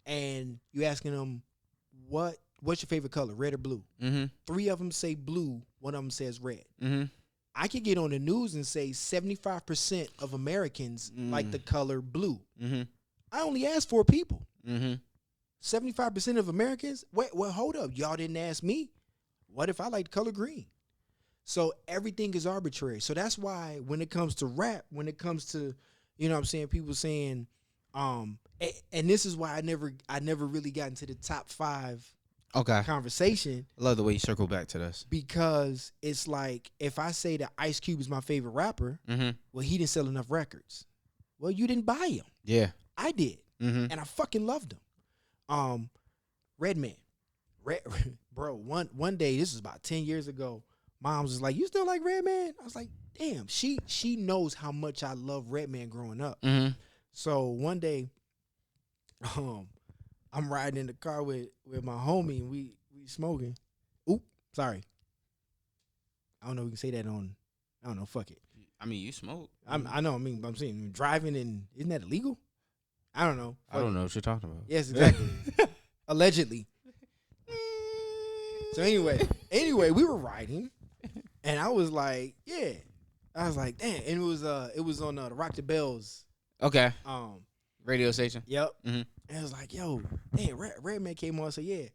And you asking them what's your favorite color, red or blue? 3 of them say blue, 1 of them says red. I could get on the news and say 75% of Americans like the color blue. I only asked 4 people. 75% of Americans? Wait, well, hold up. Y'all didn't ask me. What if I like the color green? So everything is arbitrary. So that's why when it comes to rap, when it comes to, you know what I'm saying, people saying, and this is why I never really got into the top 5 conversation. I love the way you circle back to this. Because it's like, if I say that Ice Cube is my favorite rapper, well, he didn't sell enough records. Well, you didn't buy him. Yeah. I did. And I fucking loved him. Redman. Bro, one day, this was about 10 years ago, Mom's was like, you still like Redman? I was like, damn, she knows how much I love Redman growing up. So one day, I'm riding in the car with my homie, and we smoking. Oop, sorry. I don't know if we can say that on, I don't know, fuck it. I mean, you smoke. I know, I'm saying driving, and isn't that illegal? I don't know. I don't know what you're talking about. Yes, exactly. Allegedly. So anyway, we were riding, and I was like, yeah. I was like, damn. And it was on the Rock the Bells. Okay. Radio station. Yep. And it was like, yo, damn, Redman came on and said, yeah,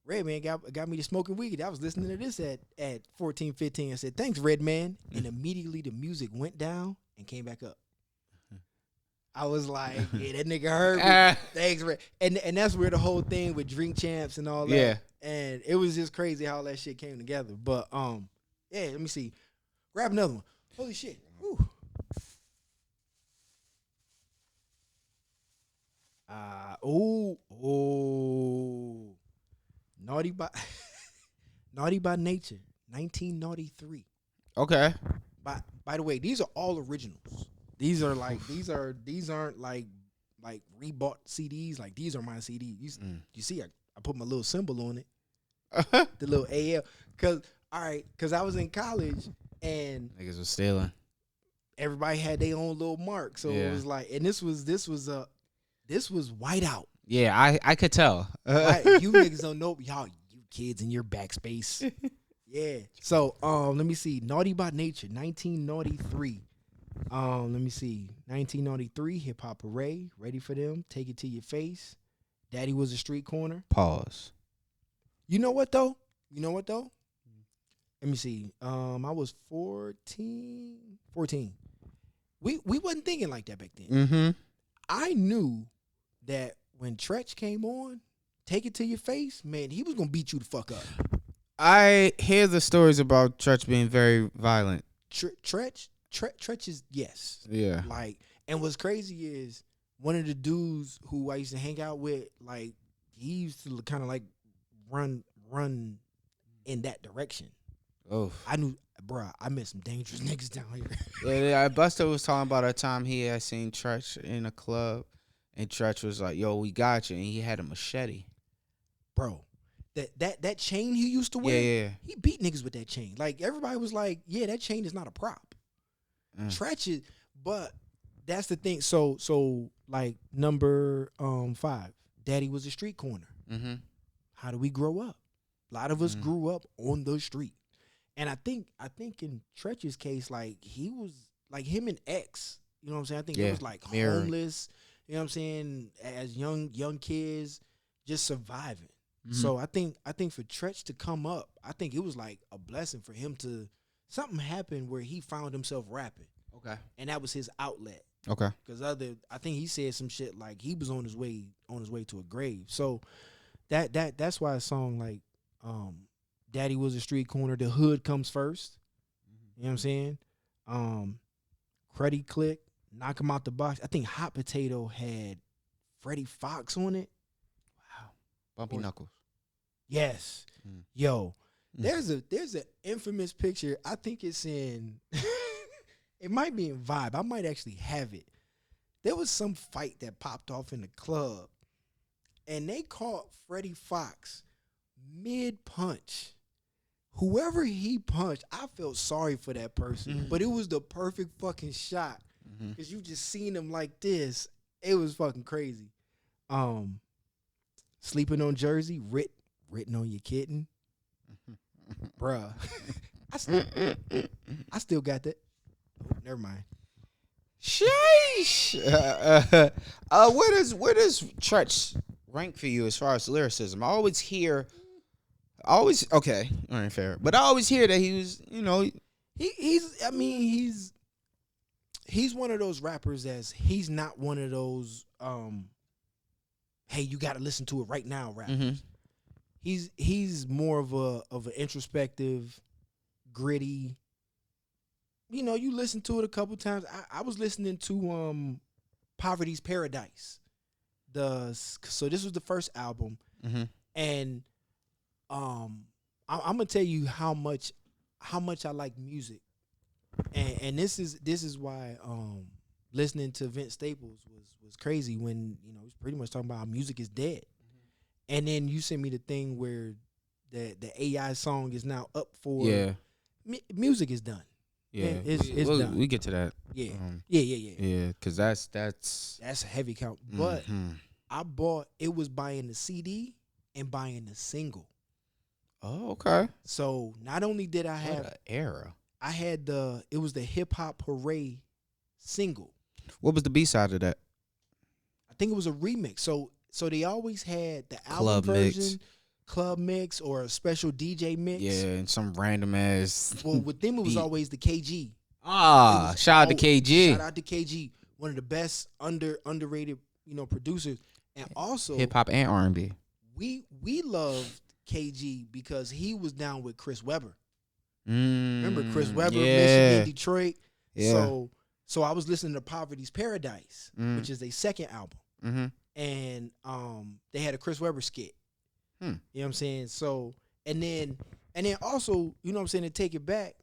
Redman got me to smoking weed. I was listening to this at 14, 15. I said, thanks, Redman. And immediately the music went down and came back up. I was like, yeah, that nigga heard me. Thanks, Red. And that's where the whole thing with Drink Champs and all that. Yeah. And it was just crazy how that shit came together. But yeah, let me see. Grab another one. Holy shit. Whew. Naughty by Nature, 1993. Okay. By the way, these are all originals. These aren't like rebought CDs. Like, these are my CDs. You see, I put my little symbol on it. The little AL. Cause I was in college and niggas was stealing. Everybody had their own little mark. So it was like, and this was whiteout. Yeah, I could tell. You niggas don't know, y'all, you kids in your backspace. Yeah. So let me see. Naughty by Nature, 1993. Let me see. 1993, Hip Hop Hooray, Ready for Them, Take It to Your Face, Daddy Was a Street Corner. Pause. You know what though? Let me see. I was 14. We wasn't thinking like that back then. I knew that when Tretch came on, Take It to Your Face, man, he was gonna beat you the fuck up. I hear the stories about Tretch being very violent. Tretch is, yes. Yeah. Like, and what's crazy is one of the dudes who I used to hang out with, like, he used to kind of like run in that direction. Oh, I knew, bruh, I met some dangerous niggas down here. Yeah, Buster was talking about a time he had seen Tretch in a club, and Tretch was like, "Yo, we got you," and he had a machete. Bro, that chain he used to wear, yeah. He beat niggas with that chain. Like, everybody was like, yeah, that chain is not a prop. Tretch is, but that's the thing. So like number 5, Daddy Was a Street Corner. How do we grow up? A lot of us grew up on the street. And I think in Tretch's case, like, he was like him and X, you know what I'm saying? I think it was like homeless, you know what I'm saying, as young kids just surviving. So I think for Tretch to come up, I think it was like a blessing for him to, something happened where he found himself rapping. Okay. And that was his outlet. Okay. Because I think he said some shit like he was on his way to a grave. So that's why a song like Daddy Was a Street Corner, The Hood Comes First. You know what I'm saying? Cruddy Click, Knock 'Em Out the Box. I think Hot Potato had Freddie Fox on it. Wow. Bumpy Knuckles. Yes. Yo, there's an infamous picture. I think it's in it might be in Vibe. I might actually have it. there was some fight that popped off in the club, and they caught Freddie Fox mid punch. Whoever he punched, I felt sorry for that person, but it was the perfect fucking shot because you just seen him like this. It was fucking crazy. Sleeping on Jersey, written on your kitten, bruh. I still got that. Oh, never mind. Sheesh. Where does Treach rank for you as far as lyricism? I always hear, okay, all right, fair, but I always hear that he was, he's one of those rappers he's not one of those hey, you got to listen to it right now rappers. He's more of an introspective, gritty. You listen to it a couple times. I was listening to Poverty's Paradise. So this was the first album, and I'm gonna tell you how much I like music, and this is why listening to Vince Staples was crazy when he's pretty much talking about how music is dead, and then you sent me the thing where the AI song is now up for music is done. Yeah, it's done. We get to that. Yeah, yeah, because that's a heavy count. But it was buying the CD and buying the single. Oh, okay. So not only did I have what an era, I had it was the Hip Hop Hooray single. What was the B-side of that? I think it was a remix. So they always had the album Club version, mix. Club mix, or a special DJ mix. Yeah, and some random ass. Well, with them it was beat. always the KG. Shout out to KG. Shout out to KG, one of the best underrated producers, and also hip hop and R&B. We loved KG because he was down with Chris Webber. Remember Remember Chris Webber, Michigan, Detroit. Yeah. So I was listening to Poverty's Paradise, which is their second album, and they had a Chris Webber skit. You know what I'm saying? So and then also, you know what I'm saying, to take it back,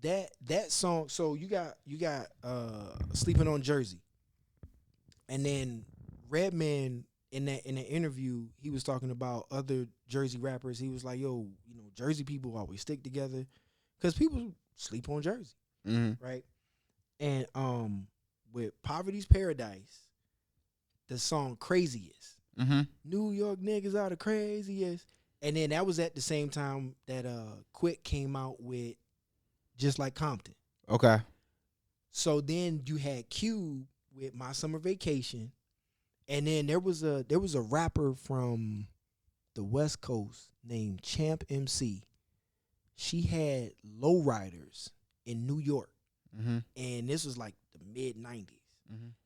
that song. So you got Sleeping on Jersey, and then Redman in that interview, he was talking about other Jersey rappers. He was like, yo, Jersey people always stick together because people sleep on Jersey, right? And with Poverty's Paradise, the song Craziest. New York niggas are the craziest. And then that was at the same time that Quick came out with Just Like Compton. Okay. So then you had Cube with My Summer Vacation. And then there was a rapper from the West Coast named Champ MC. She had Lowriders in New York. And this was like the mid-90s.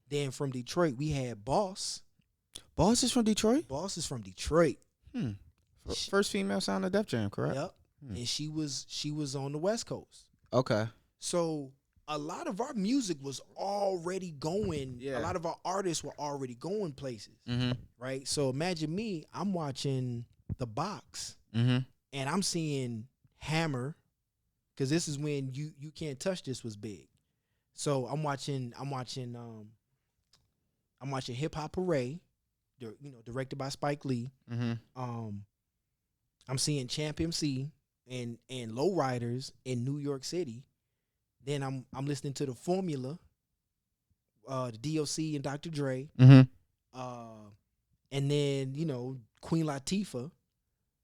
Then from Detroit, we had Boss. Boss is from Detroit? Boss is from Detroit. First female signed to Def Jam, correct? Yep. And she was on the West Coast. Okay. So a lot of our music was already going. Yeah. A lot of our artists were already going places. Right? So imagine me, I'm watching The Box, and I'm seeing Hammer, because this is when You Can't Touch This was big. So I'm watching Hip Hop Hooray, directed by Spike Lee. I'm seeing Champ MC and Lowriders in New York City. Then I'm listening to The Formula, the DOC and Dr. Dre. And then Queen Latifah,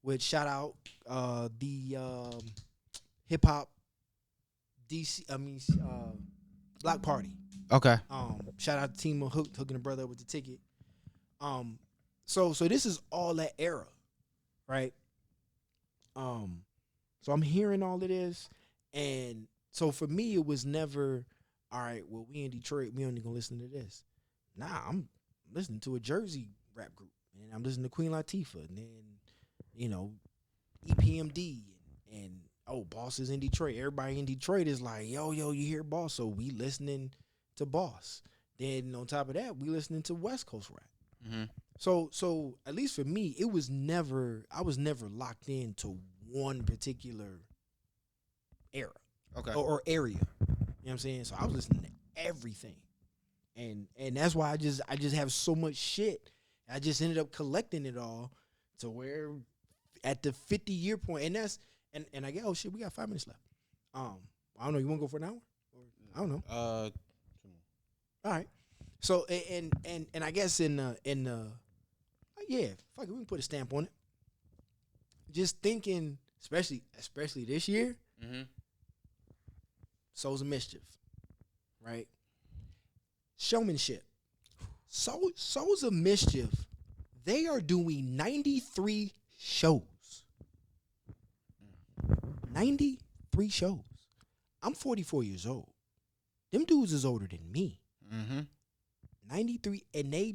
which shout out the hip hop Block Party. Okay. Shout out to Team hooking the brother up with the ticket. So this is all that era, right? So I'm hearing all of this, and so for me it was never, all right, well, we in Detroit, we only gonna listen to this. Nah, I'm listening to a Jersey rap group, and I'm listening to Queen Latifah, and then EPMD, and Boss is in Detroit. Everybody in Detroit is like, yo, you hear Boss, so we listening to Boss. Then on top of that, we listening to West Coast rap. So at least for me, I was never locked into one particular era. Okay. Or area. You know what I'm saying? So I was listening to everything. and that's why I just have so much shit. I just ended up collecting it all to where at the 50-year point, and that's and I get, oh shit, we got 5 minutes left. I don't know. You want to go for an hour? Or, I don't know. All right. So and I guess in yeah, fuck it, we can put a stamp on it. Just thinking, especially this year, Souls of Mischief, right? Showmanship. Souls of Mischief, they are doing 93 shows. 93 shows. I'm 44 years old. Them dudes is older than me. 93, and they